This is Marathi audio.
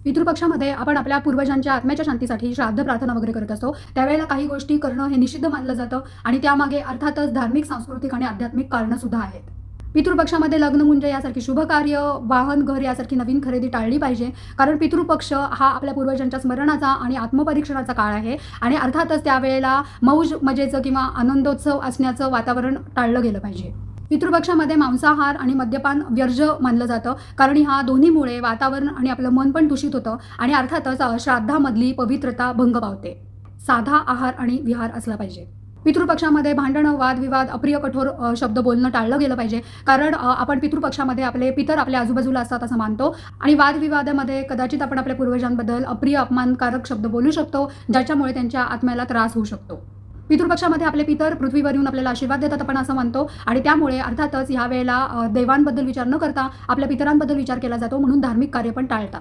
पितृपक्षामध्ये आपण आपल्या पूर्वजांच्या आत्म्याच्या शांतीसाठी श्राद्ध प्रार्थना वगैरे करत असतो. त्यावेळेला काही गोष्टी करणं हे निषिद्ध मानलं जातं आणि त्यामागे अर्थातच धार्मिक, सांस्कृतिक आणि आध्यात्मिक कारणं सुद्धा आहेत. पितृपक्षामध्ये लग्न यासारखी शुभ कार्य, वाहन, घर यासारखी नवीन खरेदी टाळली पाहिजे. कारण पितृपक्ष हा आपल्या पूर्वजांच्या स्मरणाचा आणि आत्मपरीक्षणाचा काळ आहे आणि अर्थातच त्यावेळेला मौज मजेचं किंवा आनंदोत्सव असण्याचं वातावरण टाळलं गेलं पाहिजे. पितृपक्षामध्ये मांसाहार आणि मद्यपान वर्ज्य मानलं जातं, कारण ह्या दोन्हीमुळे वातावरण आणि आपलं मन पण दूषित होतं आणि अर्थातच श्राद्धामधली पवित्रता भंग पावते. साधा आहार आणि विहार असला पाहिजे. पितृपक्षामध्ये भांडणं, वादविवाद, अप्रिय कठोर शब्द बोलणं टाळलं गेलं पाहिजे. कारण आपण पितृपक्षामध्ये आपले पितर आपल्या आजूबाजूला असतात असं मानतो आणि वादविवादामध्ये कदाचित आपण आपल्या पूर्वजांबद्दल अप्रिय, अपमानकारक शब्द बोलू शकतो, ज्याच्यामुळे त्यांच्या आत्म्याला त्रास होऊ शकतो. पितृपक्षामध्ये आपले पितर पृथ्वीवर येऊन आपल्याला आशीर्वाद देतात आपण असं मानतो आणि त्यामुळे अर्थातच ह्या वेळेला देवांबद्दल विचार न करता आपल्या पितरांबद्दल विचार केला जातो, म्हणून धार्मिक कार्य पण टाळतात.